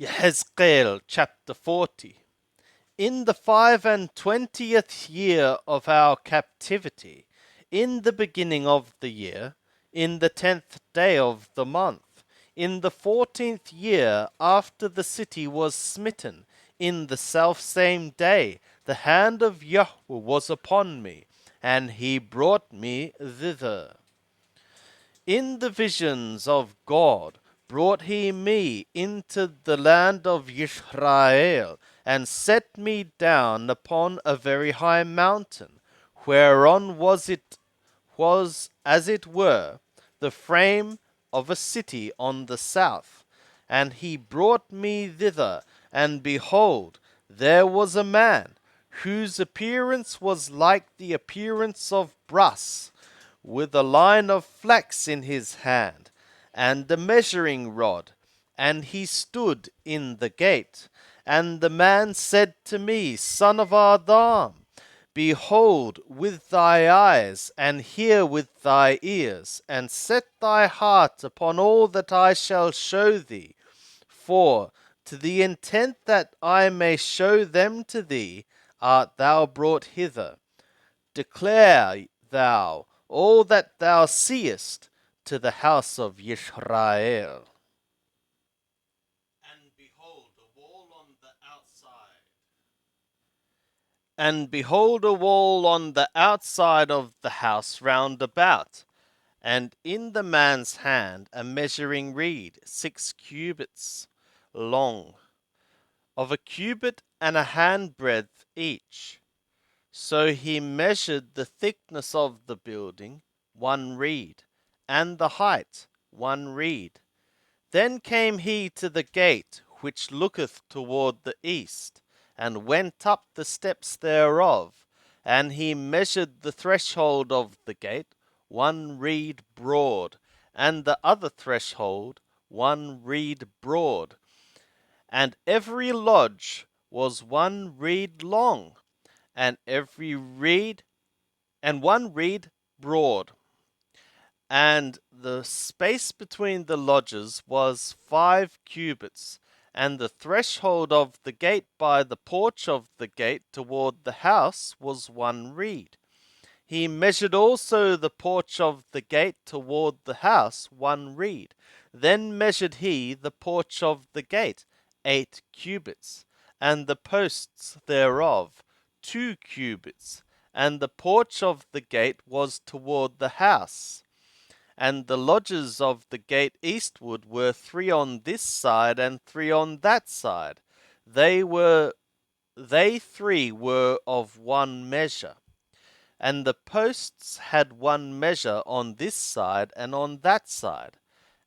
Ezekiel chapter 40. In the 25th year of our captivity, in the beginning of the year, in the 10th day of the month, in the 14th year after the city was smitten, in the selfsame day, the hand of Yahweh was upon me, and he brought me thither. In the visions of God brought he me into the land of Israel, and set me down upon a very high mountain, whereon was as it were the frame of a city on the south. And he brought me thither, and behold, there was a man, whose appearance was like the appearance of brass, with a line of flax in his hand, and a measuring rod, and he stood in the gate. And the man said to me, Son of Adam, behold with thy eyes, and hear with thy ears, and set thy heart upon all that I shall show thee. For to the intent that I may show them to thee art thou brought hither. Declare thou all that thou seest to the house of Israel. And behold, a wall on the outside. And behold, a wall on the outside of the house round about, and in the man's hand a measuring reed 6 cubits long, of a cubit and a handbreadth each. So he measured the thickness of the building, 1 reed, and the height, 1 reed. Then came he to the gate which looketh toward the east, and went up the steps thereof, and he measured the threshold of the gate, 1 reed broad, and the other threshold 1 reed broad, and every lodge was 1 reed long, and every reed and 1 reed broad. And the space between the lodges was 5 cubits, and the threshold of the gate by the porch of the gate toward the house was 1 reed. He measured also the porch of the gate toward the house 1 reed. Then measured he the porch of the gate 8 cubits, and the posts thereof 2 cubits, and the porch of the gate was toward the house. And the lodges of the gate eastward were 3 on this side and 3 on that side. They 3 were of 1 measure. And the posts had 1 measure on this side and on that side.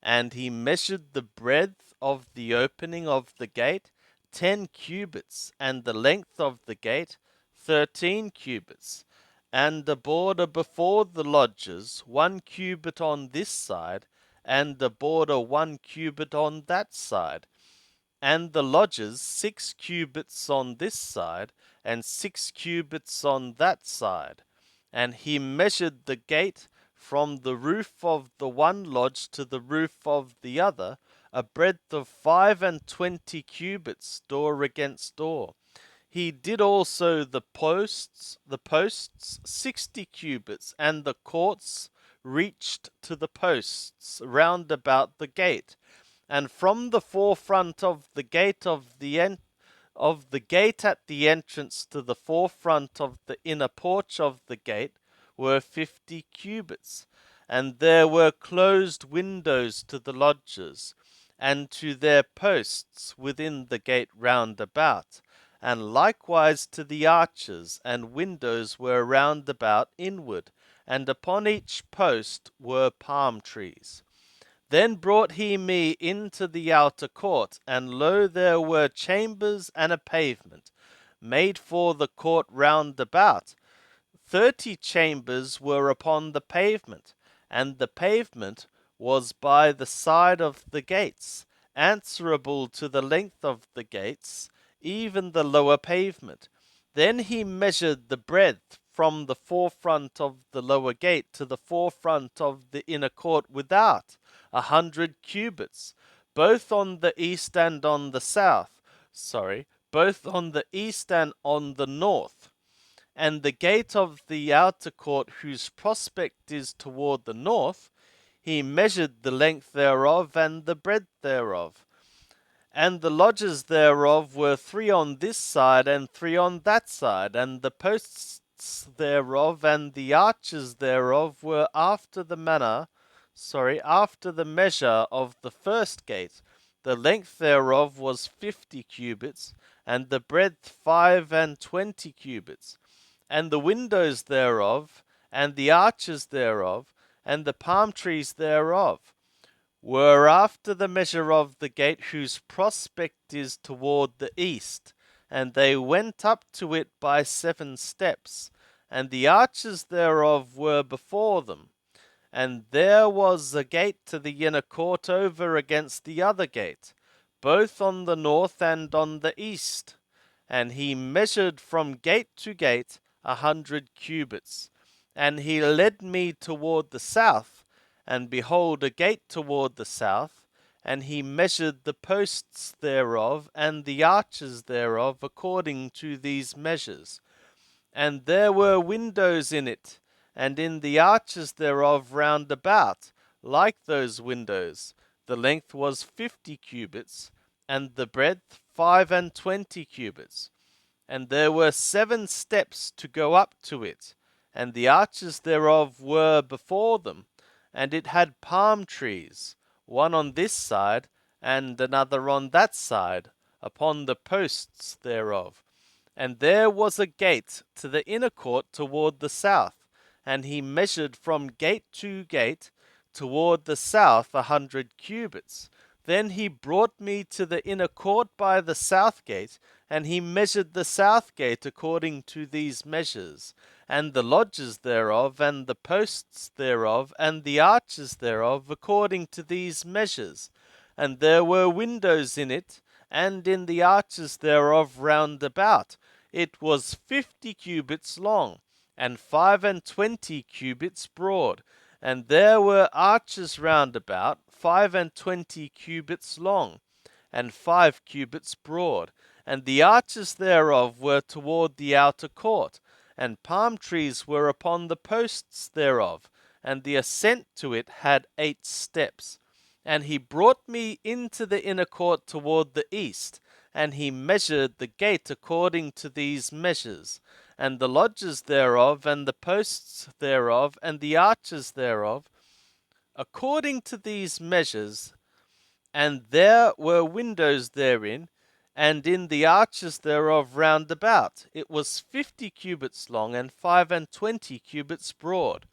And he measured the breadth of the opening of the gate 10 cubits, and the length of the gate 13 cubits, and the border before the lodges 1 cubit on this side, and the border 1 cubit on that side, and the lodges 6 cubits on this side, and 6 cubits on that side. And he measured the gate from the roof of the one lodge to the roof of the other, a breadth of 25 cubits, door against door. He did also the posts 60 cubits, and the courts reached to the posts round about the gate. And from the forefront of the gate at the entrance to the forefront of the inner porch of the gate were 50 cubits, and there were closed windows to the lodges, and to their posts within the gate round about, and likewise to the arches, and windows were round about inward, and upon each post were palm trees. Then brought he me into the outer court, and lo, there were chambers and a pavement, made for the court round about. 30 chambers were upon the pavement, and the pavement was by the side of the gates, answerable to the length of the gates, even the lower pavement. Then he measured the breadth from the forefront of the lower gate to the forefront of the inner court without, 100 cubits, both on the east and on the south. Sorry, both on the east and on the north. And the gate of the outer court, whose prospect is toward the north, he measured the length thereof and the breadth thereof. And the lodges thereof were 3 on this side and 3 on that side, and the posts thereof and the arches thereof were after the measure of the first gate. The length thereof was 50 cubits, and the breadth 25 cubits. And the windows thereof, and the arches thereof, and the palm trees thereof, were after the measure of the gate whose prospect is toward the east, and they went up to it by 7 steps, and the arches thereof were before them. And there was a gate to the inner court over against the other gate, both on the north and on the east. And he measured from gate to gate 100 cubits. And he led me toward the south, and behold, a gate toward the south. And he measured the posts thereof and the arches thereof according to these measures. And there were windows in it, and in the arches thereof round about, like those windows. The length was 50 cubits, and the breadth 25 cubits. And there were 7 steps to go up to it, and the arches thereof were before them. And it had palm trees, one on this side, and another on that side, upon the posts thereof. And there was a gate to the inner court toward the south, and he measured from gate to gate toward the south 100 cubits. Then he brought me to the inner court by the south gate, and he measured the south gate according to these measures, and the lodges thereof, and the posts thereof, and the arches thereof according to these measures. And there were windows in it, and in the arches thereof round about. It was 50 cubits long, and 25 cubits broad. And there were arches round about, 25 cubits long, and 5 cubits broad. And the arches thereof were toward the outer court, and palm trees were upon the posts thereof, and the ascent to it had 8 steps. And he brought me into the inner court toward the east, and he measured the gate according to these measures, and the lodges thereof, and the posts thereof, and the arches thereof, according to these measures. And there were windows therein, and in the arches thereof round about. It was 50 cubits long, and 25 cubits broad.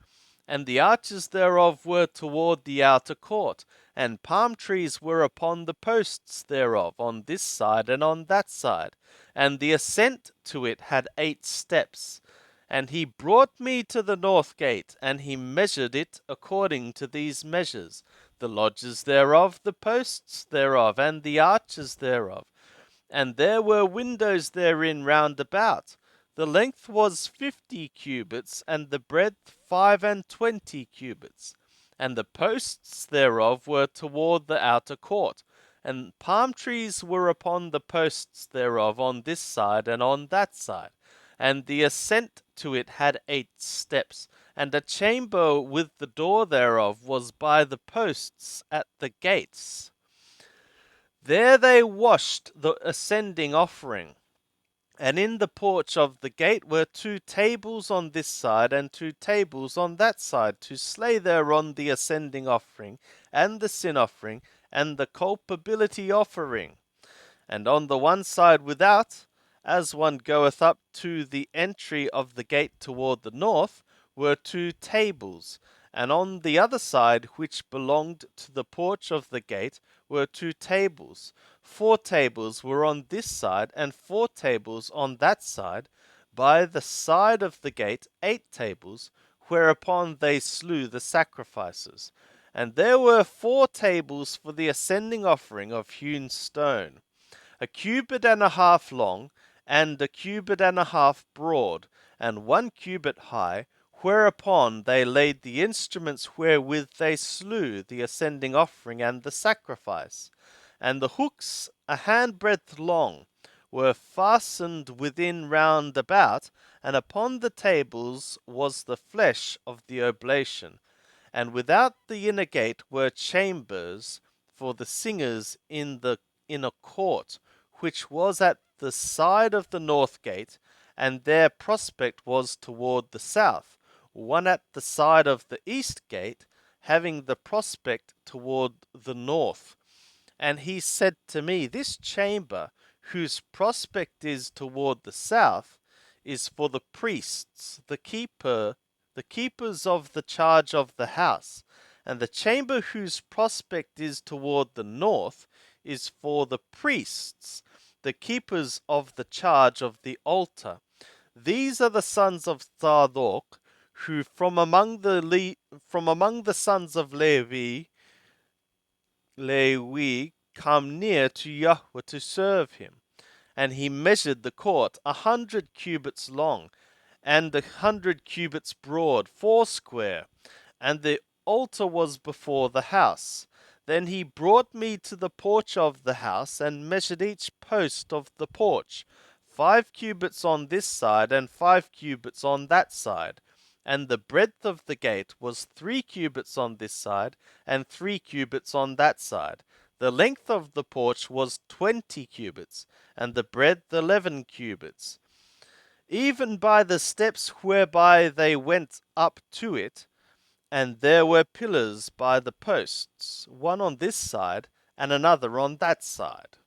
And the arches thereof were toward the outer court, and palm trees were upon the posts thereof, on this side and on that side. And the ascent to it had 8 steps. And he brought me to the north gate, and he measured it according to these measures, the lodges thereof, the posts thereof, and the arches thereof. And there were windows therein round about. The length was 50 cubits, and the breadth 25 cubits. And the posts thereof were toward the outer court, and palm trees were upon the posts thereof on this side and on that side. And the ascent to it had 8 steps, and a chamber with the door thereof was by the posts at the gates. There they washed the ascending offering. And in the porch of the gate were 2 tables on this side, and 2 tables on that side, to slay thereon the ascending offering, and the sin offering, and the culpability offering. And on the one side without, as one goeth up to the entry of the gate toward the north, were 2 tables. And on the other side, which belonged to the porch of the gate, were 2 tables. 4 tables were on this side, and 4 tables on that side. By the side of the gate 8 tables, whereupon they slew the sacrifices. And there were 4 tables for the ascending offering of hewn stone, a cubit and a half long, and a cubit and a half broad, and 1 cubit high, whereupon they laid the instruments wherewith they slew the ascending offering and the sacrifice. and the hooks, a handbreadth long, were fastened within round about, and upon the tables was the flesh of the oblation. And without the inner gate were chambers for the singers in the inner court, which was at the side of the north gate, and their prospect was toward the south, one at the side of the east gate, having the prospect toward the north. And he said to me, this chamber, whose prospect is toward the south, is for the priests, the keepers of the charge of the house, and the chamber whose prospect is toward the north is for the priests, the keepers of the charge of the altar. These are the sons of Zadok, who from among the sons of Levi come near to Yahweh to serve him. And he measured the court 100 cubits long, and 100 cubits broad, foursquare, and the altar was before the house. Then he brought me to the porch of the house, and measured each post of the porch, 5 cubits on this side, and 5 cubits on that side. And the breadth of the gate was 3 cubits on this side, and 3 cubits on that side. The length of the porch was 20 cubits, and the breadth 11 cubits. Even by the steps whereby they went up to it, and there were pillars by the posts, one on this side, and another on that side.